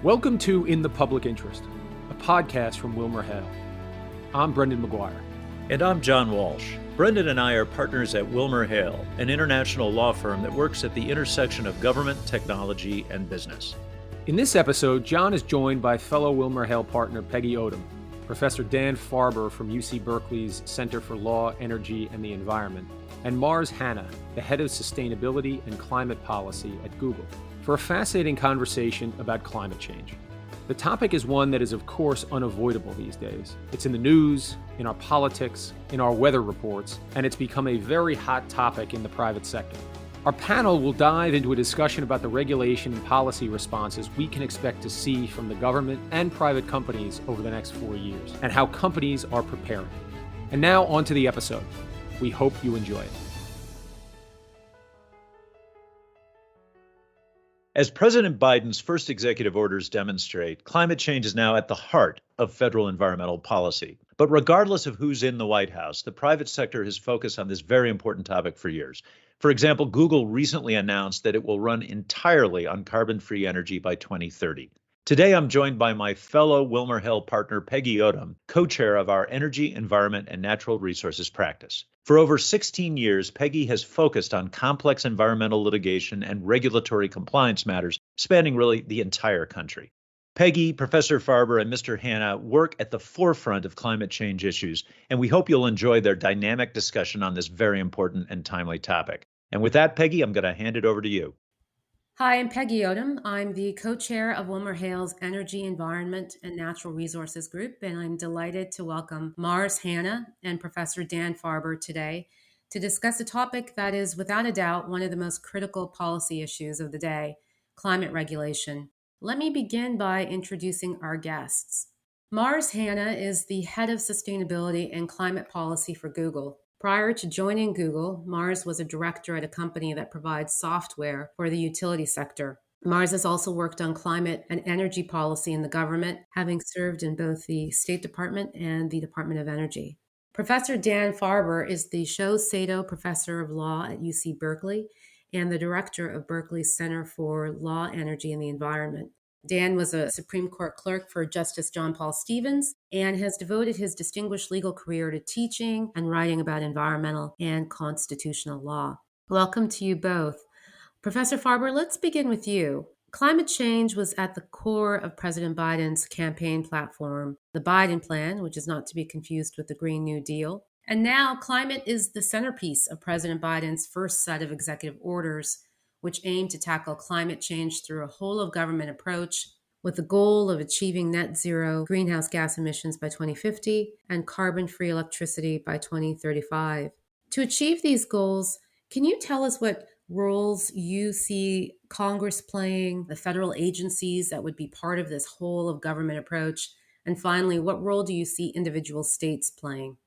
Welcome to In the Public Interest, a podcast from WilmerHale. I'm Brendan McGuire. And I'm John Walsh. Brendan and I are partners at WilmerHale, an international law firm that works at the intersection of government, technology, and business. In this episode, John is joined by fellow WilmerHale partner Peggy Odom, Professor Dan Farber from UC Berkeley's Center for Law, Energy, and the Environment, and Farber and Hanna, the head of sustainability and climate policy at Google, for a fascinating conversation about climate change. The topic is one that is, of course, unavoidable these days. It's in the news, in our politics, in our weather reports, and it's become a very hot topic in the private sector. Our panel will dive into a discussion about the regulation and policy responses we can expect to see from the government and private companies over the next 4 years, and how companies are preparing. And now on to the episode. We hope you enjoy it. As President Biden's first executive orders demonstrate, climate change is now at the heart of federal environmental policy. But regardless of who's in the White House, the private sector has focused on this very important topic for years. For example, Google recently announced that it will run entirely on carbon-free energy by 2030. Today, I'm joined by my fellow WilmerHale partner, Peggy Odom, co-chair of our Energy, Environment, and Natural Resources practice. For over 16 years, Peggy has focused on complex environmental litigation and regulatory compliance matters spanning really the entire country. Peggy, Professor Farber, and Mr. Hanna work at the forefront of climate change issues, and we hope you'll enjoy their dynamic discussion on this very important and timely topic. And with that, Peggy, I'm going to hand it over to you. Hi, I'm Peggy Odom. I'm the co-chair of WilmerHale's Energy, Environment, and Natural Resources Group, and I'm delighted to welcome Farber and Hanna and Professor Dan Farber today to discuss a topic that is, without a doubt, one of the most critical policy issues of the day, climate regulation. Let me begin by introducing our guests. Farber and Hanna is the head of sustainability and climate policy for Google. Prior to joining Google, Mars was a director at a company that provides software for the utility sector. Mars has also worked on climate and energy policy in the government, having served in both the State Department and the Department of Energy. Professor Dan Farber is the Sho Sato Professor of Law at UC Berkeley and the director of Berkeley's Center for Law, Energy, and the Environment. Dan was a Supreme Court clerk for Justice John Paul Stevens and has devoted his distinguished legal career to teaching and writing about environmental and constitutional law. Welcome to you both. Professor Farber, let's begin with you. Climate change was at the core of President Biden's campaign platform, the Biden Plan, which is not to be confused with the Green New Deal. And now climate is the centerpiece of President Biden's first set of executive orders, which aim to tackle climate change through a whole-of-government approach with the goal of achieving net zero greenhouse gas emissions by 2050 and carbon-free electricity by 2035. To achieve these goals, can you tell us what roles you see Congress playing, the federal agencies that would be part of this whole-of-government approach, and finally, what role do you see individual states playing?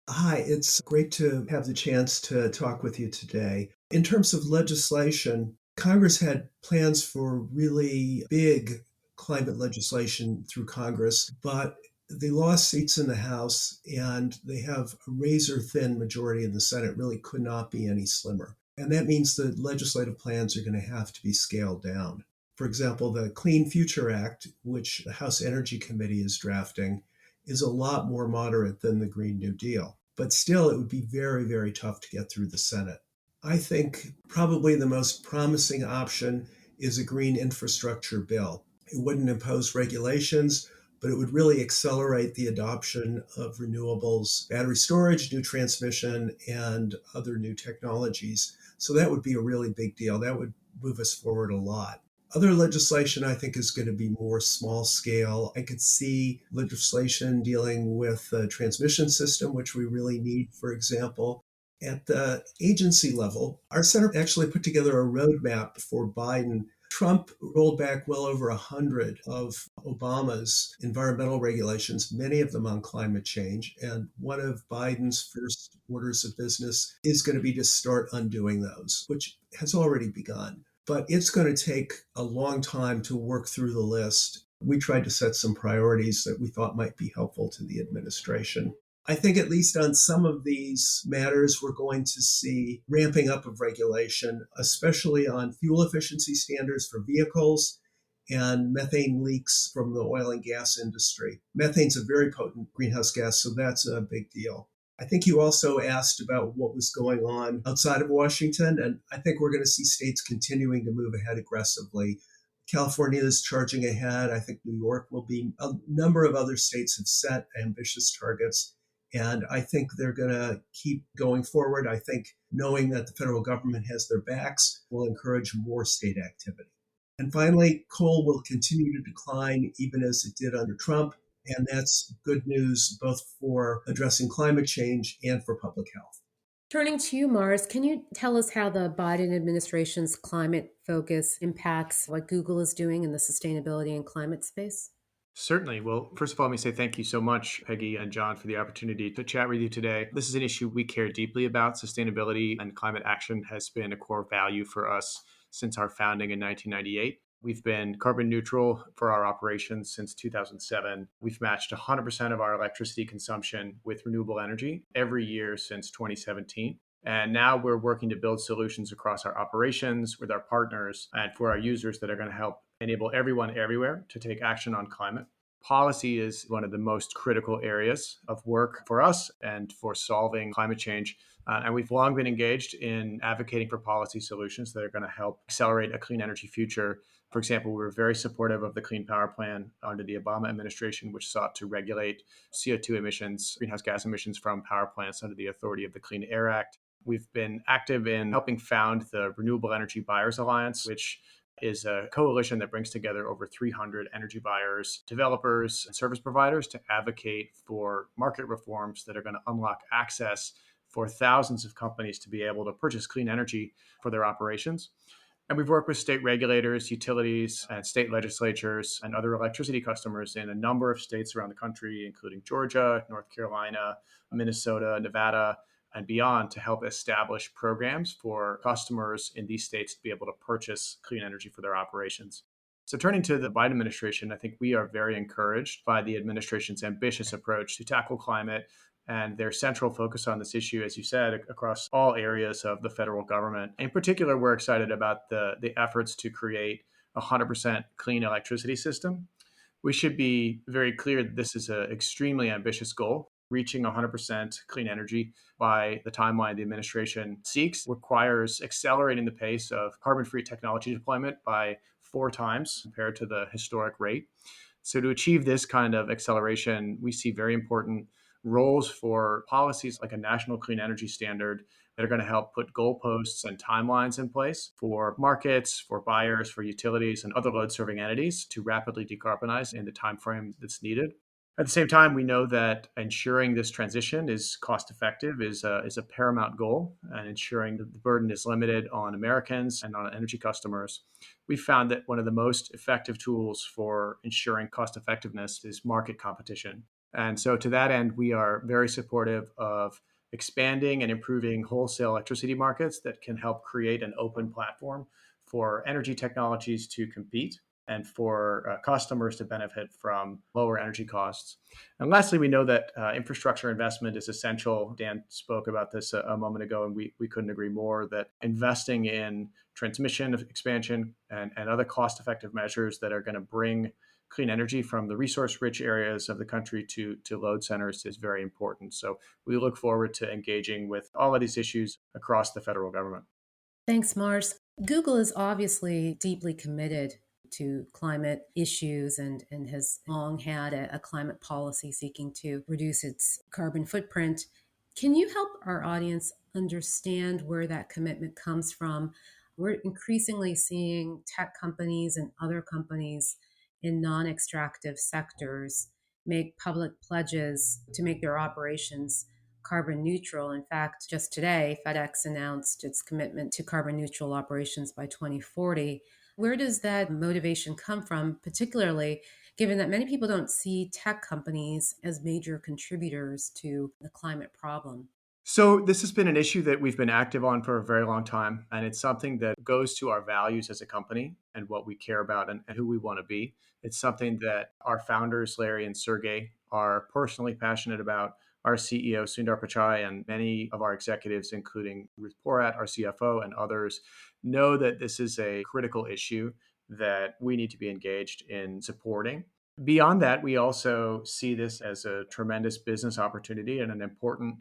Hi, it's great to have the chance to talk with you today. In terms of legislation, Congress had plans for really big climate legislation through Congress, but they lost seats in the House and they have a razor-thin majority in the Senate, really could not be any slimmer. And that means the legislative plans are going to have to be scaled down. For example, the Clean Future Act, which the House Energy Committee is drafting, is a lot more moderate than the Green New Deal. But still, it would be very, very tough to get through the Senate. I think probably the most promising option is a green infrastructure bill. It wouldn't impose regulations, but it would really accelerate the adoption of renewables, battery storage, new transmission, and other new technologies. So that would be a really big deal. That would move us forward a lot. Other legislation, I think, is going to be more small scale. I could see legislation dealing with the transmission system, which we really need, for example. At the agency level, our center actually put together a roadmap for Biden. Trump rolled back well over 100 of Obama's environmental regulations, many of them on climate change. And one of Biden's first orders of business is going to be to start undoing those, which has already begun. But it's going to take a long time to work through the list. We tried to set some priorities that we thought might be helpful to the administration. I think at least on some of these matters, we're going to see ramping up of regulation, especially on fuel efficiency standards for vehicles and methane leaks from the oil and gas industry. Methane's a very potent greenhouse gas, so that's a big deal. I think you also asked about what was going on outside of Washington, and I think we're going to see states continuing to move ahead aggressively. California is charging ahead. I think New York will be. A number of other states have set ambitious targets, and I think they're going to keep going forward. I think knowing that the federal government has their backs will encourage more state activity. And finally, coal will continue to decline even as it did under Trump. And that's good news both for addressing climate change and for public health. Turning to you, Mars, can you tell us how the Biden administration's climate focus impacts what Google is doing in the sustainability and climate space? Certainly. Well, first of all, let me say thank you so much, Peggy and John, for the opportunity to chat with you today. This is an issue we care deeply about. Sustainability and climate action has been a core value for us since our founding in 1998. We've been carbon neutral for our operations since 2007. We've matched 100% of our electricity consumption with renewable energy every year since 2017. And now we're working to build solutions across our operations with our partners and for our users that are going to help enable everyone everywhere to take action on climate. Policy is one of the most critical areas of work for us and for solving climate change. And we've long been engaged in advocating for policy solutions that are going to help accelerate a clean energy future. For example, we were very supportive of the Clean Power Plan under the Obama administration, which sought to regulate CO2 emissions, greenhouse gas emissions from power plants under the authority of the Clean Air Act. We've been active in helping found the Renewable Energy Buyers Alliance, which is a coalition that brings together over 300 energy buyers, developers, and service providers to advocate for market reforms that are going to unlock access for thousands of companies to be able to purchase clean energy for their operations. And we've worked with state regulators, utilities, and state legislatures and other electricity customers in a number of states around the country, including Georgia, North Carolina, Minnesota, Nevada, and beyond, to help establish programs for customers in these states to be able to purchase clean energy for their operations. So turning to the Biden administration, I think we are very encouraged by the administration's ambitious approach to tackle climate and their central focus on this issue, as you said, across all areas of the federal government. In particular, we're excited about the efforts to create a 100% clean electricity system. We should be very clear that this is an extremely ambitious goal. Reaching 100% clean energy by the timeline the administration seeks requires accelerating the pace of carbon-free technology deployment by 4 times compared to the historic rate. So to achieve this kind of acceleration, we see very important roles for policies like a national clean energy standard that are going to help put goalposts and timelines in place for markets, for buyers, for utilities, and other load-serving entities to rapidly decarbonize in the timeframe that's needed. At the same time, we know that ensuring this transition is cost-effective is a paramount goal, and ensuring that the burden is limited on Americans and on energy customers. We found that one of the most effective tools for ensuring cost-effectiveness is market competition. And so to that end, we are very supportive of expanding and improving wholesale electricity markets that can help create an open platform for energy technologies to compete and for customers to benefit from lower energy costs. And lastly, we know that infrastructure investment is essential. Dan spoke about this a moment ago, and we couldn't agree more that investing in transmission expansion and other cost-effective measures that are going to bring clean energy from the resource-rich areas of the country to load centers is very important. So we look forward to engaging with all of these issues across the federal government. Thanks, Mars. Google is obviously deeply committed to climate issues and has long had a climate policy seeking to reduce its carbon footprint. Can you help our audience understand where that commitment comes from? We're increasingly seeing tech companies and other companies in non-extractive sectors make public pledges to make their operations carbon neutral. In fact, just today, FedEx announced its commitment to carbon neutral operations by 2040. Where does that motivation come from, particularly given that many people don't see tech companies as major contributors to the climate problem? So this has been an issue that we've been active on for a very long time, and it's something that goes to our values as a company and what we care about and who we want to be. It's something that our founders, Larry and Sergey, are personally passionate about. Our CEO, Sundar Pichai, and many of our executives, including Ruth Porat, our CFO, and others, know that this is a critical issue that we need to be engaged in supporting. Beyond that, we also see this as a tremendous business opportunity and an important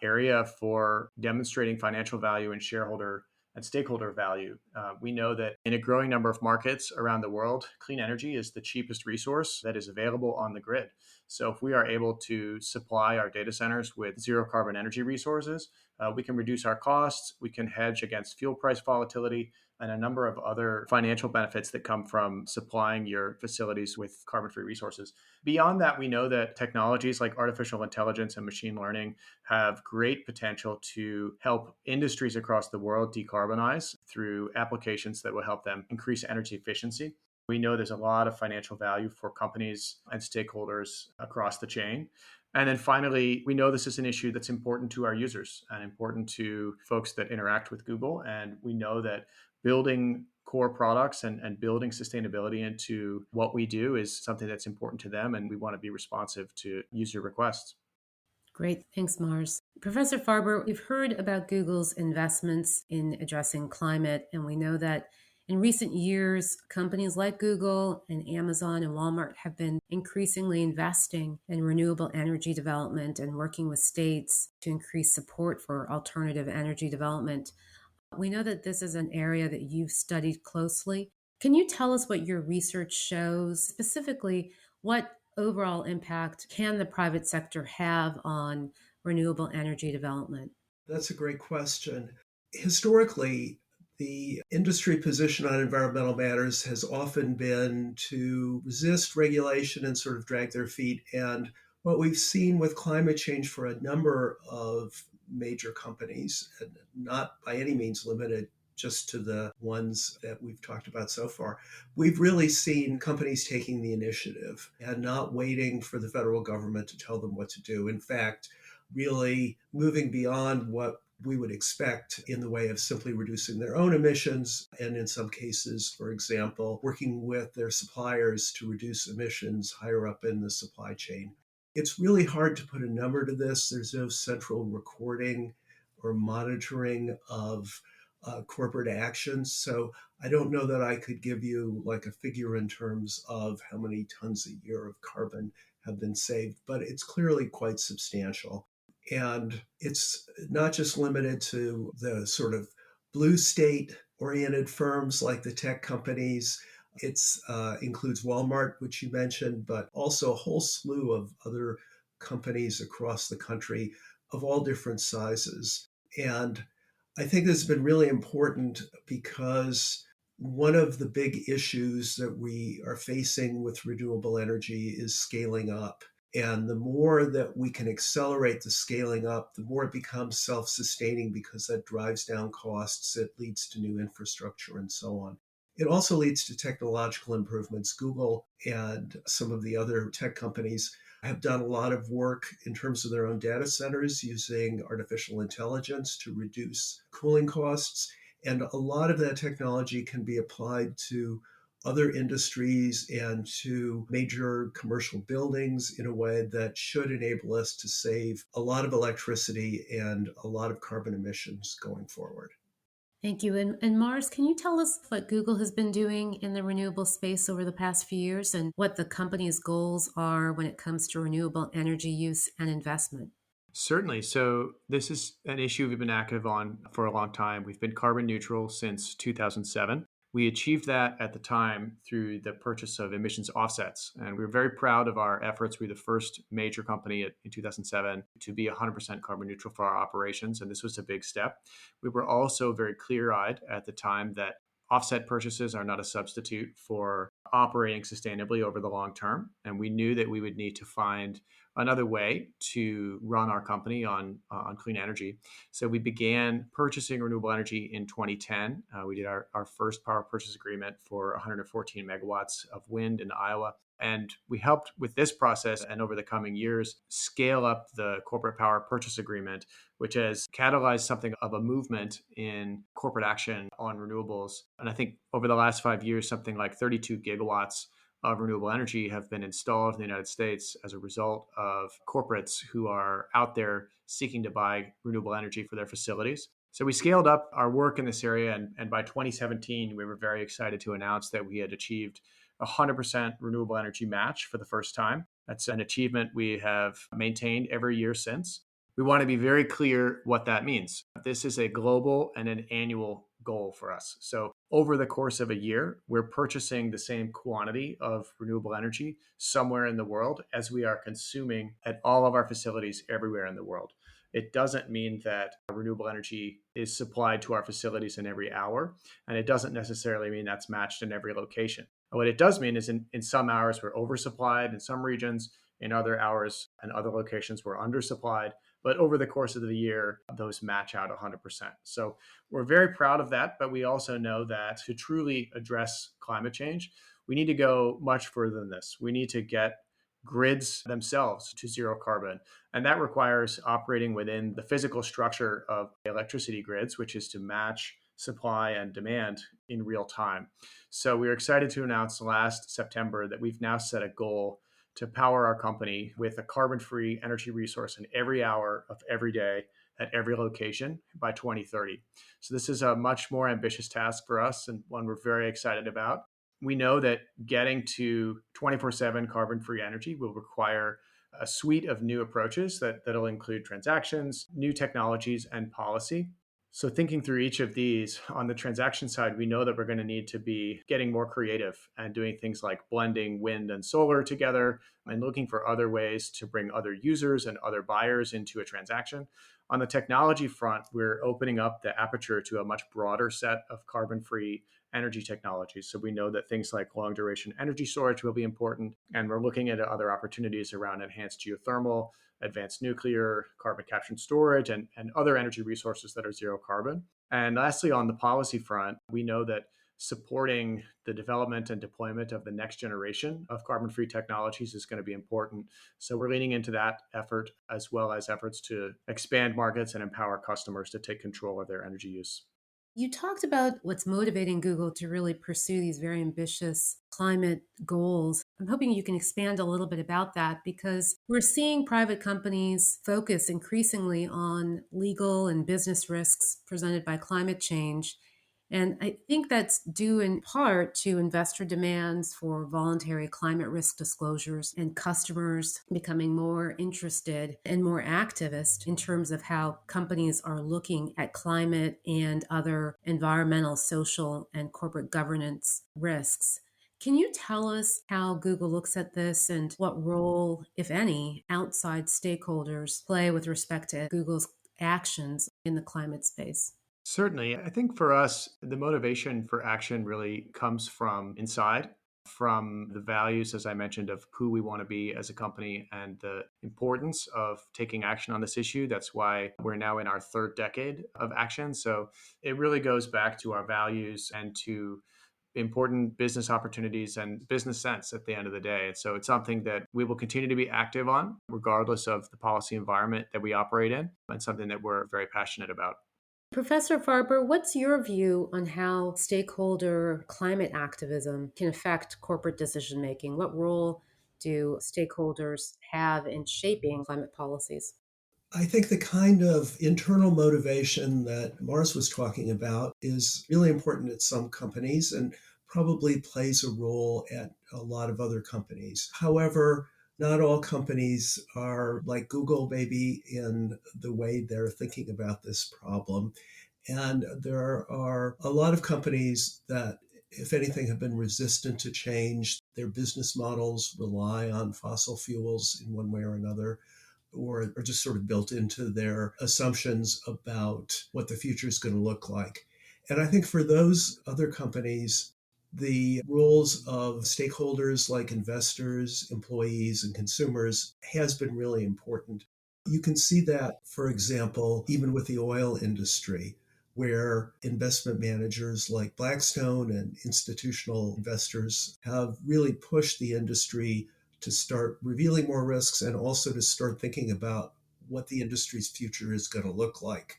area for demonstrating financial value and shareholder and stakeholder value. We know that in a growing number of markets around the world, clean energy is the cheapest resource that is available on the grid. So if we are able to supply our data centers with zero carbon energy resources, we can reduce our costs, we can hedge against fuel price volatility, and a number of other financial benefits that come from supplying your facilities with carbon-free resources. Beyond that, we know that technologies like artificial intelligence and machine learning have great potential to help industries across the world decarbonize through applications that will help them increase energy efficiency. We know there's a lot of financial value for companies and stakeholders across the chain. And then finally, we know this is an issue that's important to our users and important to folks that interact with Google. And we know that building core products and building sustainability into what we do is something that's important to them. And we want to be responsive to user requests. Great. Thanks, Mars. Professor Farber, we've heard about Google's investments in addressing climate, and we know that in recent years, companies like Google and Amazon and Walmart have been increasingly investing in renewable energy development and working with states to increase support for alternative energy development. We know that this is an area that you've studied closely. Can you tell us what your research shows, specifically what overall impact can the private sector have on renewable energy development? That's a great question. Historically, the industry position on environmental matters has often been to resist regulation and sort of drag their feet. And what we've seen with climate change for a number of major companies, and not by any means limited just to the ones that we've talked about so far, we've really seen companies taking the initiative and not waiting for the federal government to tell them what to do. In fact, really moving beyond what we would expect in the way of simply reducing their own emissions, and in some cases, for example, working with their suppliers to reduce emissions higher up in the supply chain. It's really hard to put a number to this. There's no central recording or monitoring of corporate actions. So I don't know that I could give you like a figure in terms of how many tons a year of carbon have been saved, but it's clearly quite substantial. And it's not just limited to the sort of blue state oriented firms like the tech companies. It includes Walmart, which you mentioned, but also a whole slew of other companies across the country of all different sizes. And I think this has been really important because one of the big issues that we are facing with renewable energy is scaling up. And the more that we can accelerate the scaling up, the more it becomes self-sustaining because that drives down costs, it leads to new infrastructure and so on. It also leads to technological improvements. Google and some of the other tech companies have done a lot of work in terms of their own data centers using artificial intelligence to reduce cooling costs. And a lot of that technology can be applied to other industries and to major commercial buildings in a way that should enable us to save a lot of electricity and a lot of carbon emissions going forward. Thank you. And Mars, can you tell us what Google has been doing in the renewable space over the past few years and what the company's goals are when it comes to renewable energy use and investment? Certainly. So this is an issue we've been active on for a long time. We've been carbon neutral since 2007. We achieved that at the time through the purchase of emissions offsets. And we were very proud of our efforts. We were the first major company in 2007 to be 100% carbon neutral for our operations. And this was a big step. We were also very clear-eyed at the time that offset purchases are not a substitute for operating sustainably over the long term. And we knew that we would need to find another way to run our company on clean energy. So we began purchasing renewable energy in 2010. We did our first power purchase agreement for 114 megawatts of wind in Iowa. And we helped with this process and over the coming years scale up the corporate power purchase agreement, which has catalyzed something of a movement in corporate action on renewables. And I think over the last 5 years, something like 32 gigawatts of renewable energy have been installed in the United States as a result of corporates who are out there seeking to buy renewable energy for their facilities. So we scaled up our work in this area, and by 2017, we were very excited to announce that we had achieved 100% renewable energy match for the first time. That's an achievement we have maintained every year since. We want to be very clear what that means. This is a global and an annual goal for us. So over the course of a year, we're purchasing the same quantity of renewable energy somewhere in the world as we are consuming at all of our facilities everywhere in the world. It doesn't mean that renewable energy is supplied to our facilities in every hour, and it doesn't necessarily mean that's matched in every location. What it does mean is in some hours we're oversupplied in some regions, in other hours and other locations we're undersupplied. But over the course of the year, those match out 100%. So we're very proud of that, but we also know that to truly address climate change, we need to go much further than this. We need to get grids themselves to zero carbon. And that requires operating within the physical structure of electricity grids, which is to match supply and demand in real time. So we were excited to announce last September that we've now set a goal to power our company with a carbon-free energy resource in every hour of every day at every location by 2030. So this is a much more ambitious task for us and one we're very excited about. We know that getting to 24/7 carbon-free energy will require a suite of new approaches that'll include transactions, new technologies, and policy. So thinking through each of these, on the transaction side, we know that we're going to need to be getting more creative and doing things like blending wind and solar together and looking for other ways to bring other users and other buyers into a transaction. On the technology front, we're opening up the aperture to a much broader set of carbon-free energy technologies. So we know that things like long duration energy storage will be important, and we're looking at other opportunities around enhanced geothermal, advanced nuclear, carbon capture and storage, and other energy resources that are zero carbon. And lastly, on the policy front, we know that supporting the development and deployment of the next generation of carbon-free technologies is going to be important. So we're leaning into that effort, as well as efforts to expand markets and empower customers to take control of their energy use. You talked about what's motivating Google to really pursue these very ambitious climate goals. I'm hoping you can expand a little bit about that because we're seeing private companies focus increasingly on legal and business risks presented by climate change. And I think that's due in part to investor demands for voluntary climate risk disclosures and customers becoming more interested and more activist in terms of how companies are looking at climate and other environmental, social, and corporate governance risks. Can you tell us how Google looks at this and what role, if any, outside stakeholders play with respect to Google's actions in the climate space? Certainly. I think for us, the motivation for action really comes from inside, from the values, as I mentioned, of who we want to be as a company and the importance of taking action on this issue. That's why we're now in our third decade of action. So it really goes back to our values and to important business opportunities and business sense at the end of the day. So it's something that we will continue to be active on, regardless of the policy environment that we operate in, and something that we're very passionate about. Professor Farber, what's your view on how stakeholder climate activism can affect corporate decision making? What role do stakeholders have in shaping climate policies? I think the kind of internal motivation that Mars was talking about is really important at some companies and probably plays a role at a lot of other companies. However, not all companies are like Google, maybe, in the way they're thinking about this problem. And there are a lot of companies that, if anything, have been resistant to change. Their business models rely on fossil fuels in one way or another, or are just sort of built into their assumptions about what the future is going to look like. And I think for those other companies, the roles of stakeholders like investors, employees, and consumers has been really important. You can see that, for example, even with the oil industry, where investment managers like Blackstone and institutional investors have really pushed the industry to start revealing more risks and also to start thinking about what the industry's future is going to look like.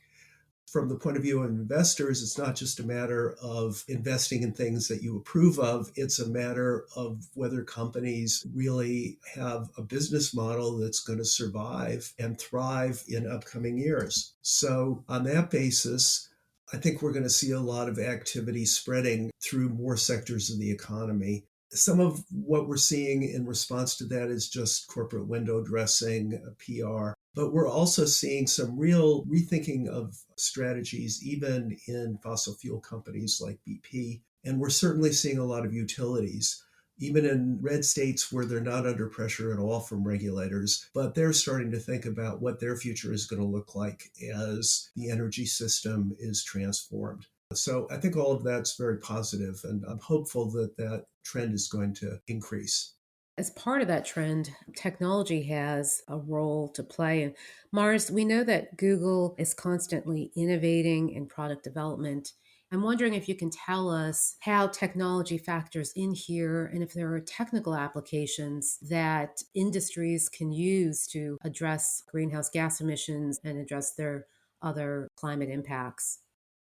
from the point of view of investors, it's not just a matter of investing in things that you approve of. It's a matter of whether companies really have a business model that's going to survive and thrive in upcoming years. So on that basis, I think we're going to see a lot of activity spreading through more sectors of the economy. Some of what we're seeing in response to that is just corporate window dressing, PR. But we're also seeing some real rethinking of strategies, even in fossil fuel companies like BP. And we're certainly seeing a lot of utilities, even in red states where they're not under pressure at all from regulators, but they're starting to think about what their future is going to look like as the energy system is transformed. So I think all of that's very positive, and I'm hopeful that that trend is going to increase. As part of that trend, technology has a role to play. And Mars, we know that Google is constantly innovating in product development. I'm wondering if you can tell us how technology factors in here and if there are technical applications that industries can use to address greenhouse gas emissions and address their other climate impacts.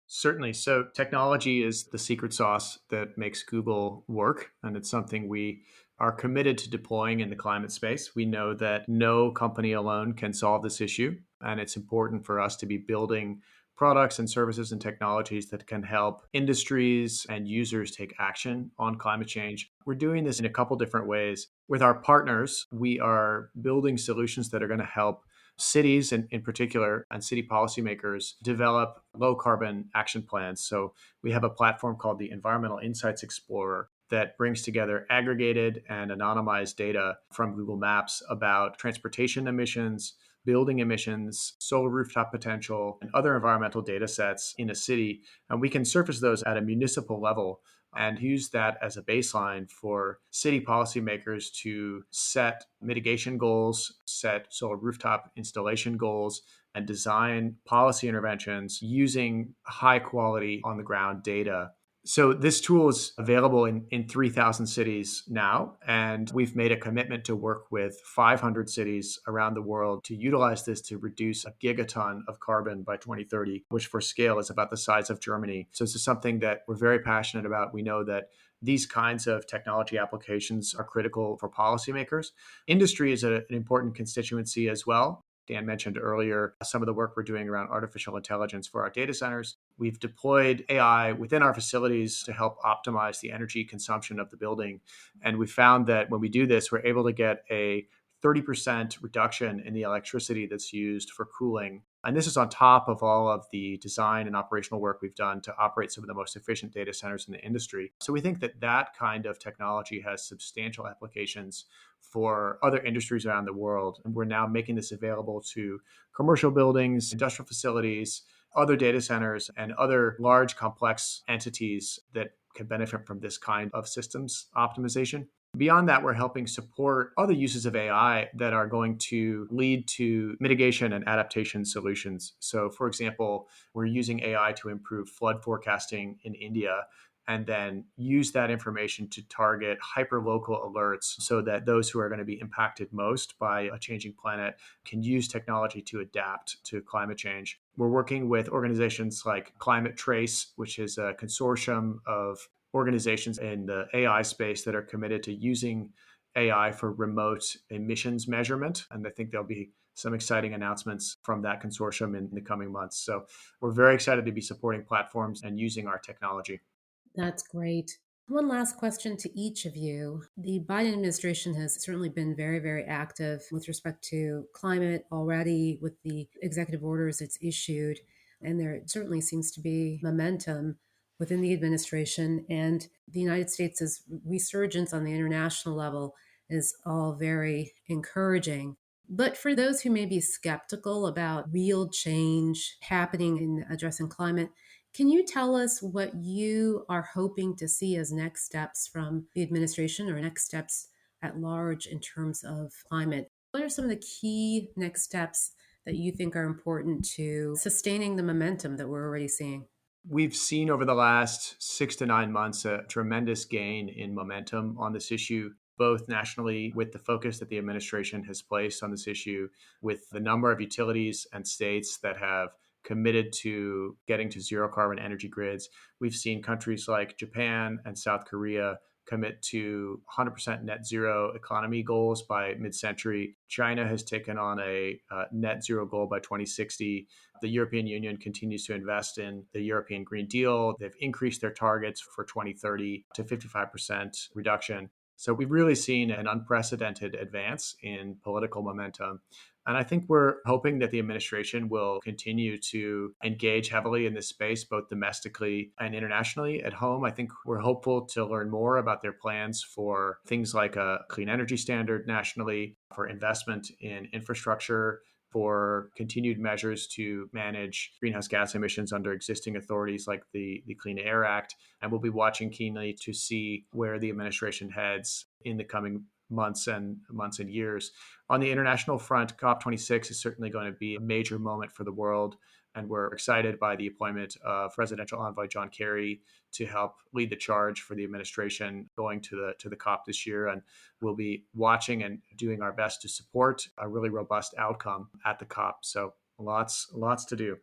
Certainly. So technology is the secret sauce that makes Google work. And it's something we are committed to deploying in the climate space. We know that no company alone can solve this issue. And it's important for us to be building products and services and technologies that can help industries and users take action on climate change. We're doing this in a couple different ways. With our partners, we are building solutions that are going to help cities in particular and city policymakers develop low carbon action plans. So we have a platform called the Environmental Insights Explorer that brings together aggregated and anonymized data from Google Maps about transportation emissions, building emissions, solar rooftop potential, and other environmental data sets in a city. And we can surface those at a municipal level and use that as a baseline for city policymakers to set mitigation goals, set solar rooftop installation goals, and design policy interventions using high quality on the ground data. So this tool is available in 3,000 cities now, and we've made a commitment to work with 500 cities around the world to utilize this to reduce a gigaton of carbon by 2030, which for scale is about the size of Germany. So this is something that we're very passionate about. We know that these kinds of technology applications are critical for policymakers. Industry is an important constituency as well. Dan mentioned earlier some of the work we're doing around artificial intelligence for our data centers. We've deployed AI within our facilities to help optimize the energy consumption of the building. And we found that when we do this, we're able to get a 30% reduction in the electricity that's used for cooling. And this is on top of all of the design and operational work we've done to operate some of the most efficient data centers in the industry. So we think that that kind of technology has substantial applications for other industries around the world. And we're now making this available to commercial buildings, industrial facilities, other data centers, and other large complex entities that can benefit from this kind of systems optimization. Beyond that, we're helping support other uses of AI that are going to lead to mitigation and adaptation solutions. So, for example, we're using AI to improve flood forecasting in India and then use that information to target hyperlocal alerts so that those who are going to be impacted most by a changing planet can use technology to adapt to climate change. We're working with organizations like Climate Trace, which is a consortium of organizations in the AI space that are committed to using AI for remote emissions measurement. And I think there'll be some exciting announcements from that consortium in the coming months. So we're very excited to be supporting platforms and using our technology. That's great. One last question to each of you. The Biden administration has certainly been very, very active with respect to climate already with the executive orders it's issued. And there certainly seems to be momentum within the administration. And the United States' resurgence on the international level is all very encouraging. But for those who may be skeptical about real change happening in addressing climate, can you tell us what you are hoping to see as next steps from the administration or next steps at large in terms of climate? What are some of the key next steps that you think are important to sustaining the momentum that we're already seeing? We've seen over the last 6 to 9 months a tremendous gain in momentum on this issue, both nationally with the focus that the administration has placed on this issue, with the number of utilities and states that have committed to getting to zero carbon energy grids. We've seen countries like Japan and South Korea commit to 100% net zero economy goals by mid-century. China has taken on a net zero goal by 2060. The European Union continues to invest in the European Green Deal. They've increased their targets for 2030 to 55% reduction. So we've really seen an unprecedented advance in political momentum. And I think we're hoping that the administration will continue to engage heavily in this space, both domestically and internationally. At home, I think we're hopeful to learn more about their plans for things like a clean energy standard nationally, for investment in infrastructure, for continued measures to manage greenhouse gas emissions under existing authorities like the Clean Air Act. And we'll be watching keenly to see where the administration heads in the coming months and years. On the international front, COP26 is certainly going to be a major moment for the world. And we're excited by the appointment of Presidential Envoy John Kerry to help lead the charge for the administration going to the COP this year. And we'll be watching and doing our best to support a really robust outcome at the COP. So lots to do.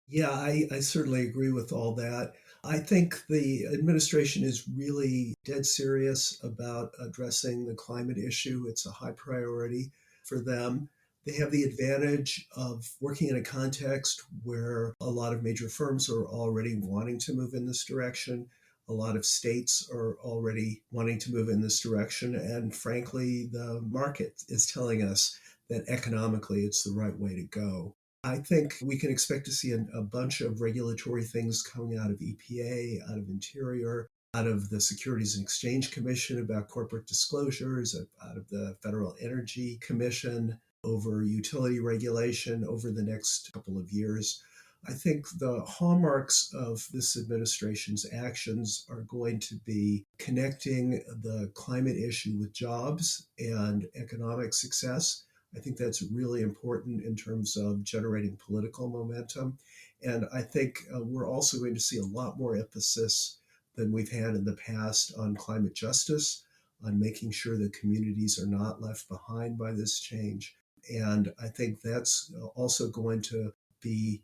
Yeah, I certainly agree with all that. I think the administration is really dead serious about addressing the climate issue. It's a high priority for them. They have the advantage of working in a context where a lot of major firms are already wanting to move in this direction. A lot of states are already wanting to move in this direction. And frankly, the market is telling us that economically it's the right way to go. I think we can expect to see a bunch of regulatory things coming out of EPA, out of Interior, out of the Securities and Exchange Commission about corporate disclosures, out of the Federal Energy Commission over utility regulation over the next couple of years. I think the hallmarks of this administration's actions are going to be connecting the climate issue with jobs and economic success. I think that's really important in terms of generating political momentum. And I think we're also going to see a lot more emphasis than we've had in the past on climate justice, on making sure that communities are not left behind by this change. And I think that's also going to be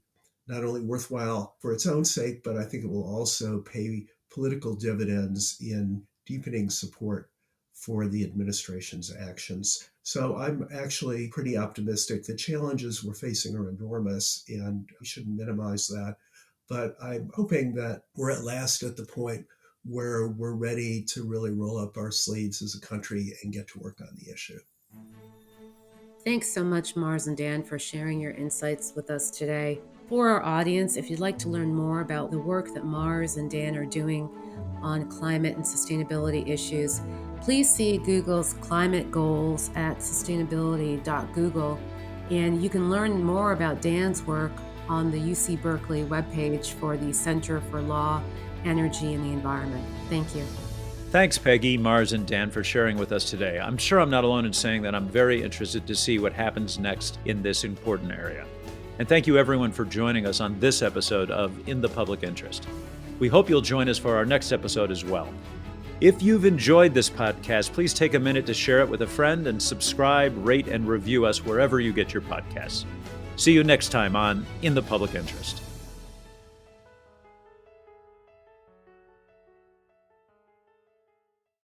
not only worthwhile for its own sake, but I think it will also pay political dividends in deepening support for the administration's actions. So I'm actually pretty optimistic. The challenges we're facing are enormous, and we shouldn't minimize that. But I'm hoping that we're at last at the point where we're ready to really roll up our sleeves as a country and get to work on the issue. Thanks so much, Mars and Dan, for sharing your insights with us today. For our audience, if you'd like to learn more about the work that Mars and Dan are doing on climate and sustainability issues, please see Google's climate goals at sustainability.google. And you can learn more about Dan's work on the UC Berkeley webpage for the Center for Law, Energy, and the Environment. Thank you. Thanks, Peggy, Mars, and Dan for sharing with us today. I'm sure I'm not alone in saying that I'm very interested to see what happens next in this important area. And thank you everyone for joining us on this episode of In the Public Interest. We hope you'll join us for our next episode as well. If you've enjoyed this podcast, please take a minute to share it with a friend and subscribe, rate, and review us wherever you get your podcasts. See you next time on In the Public Interest.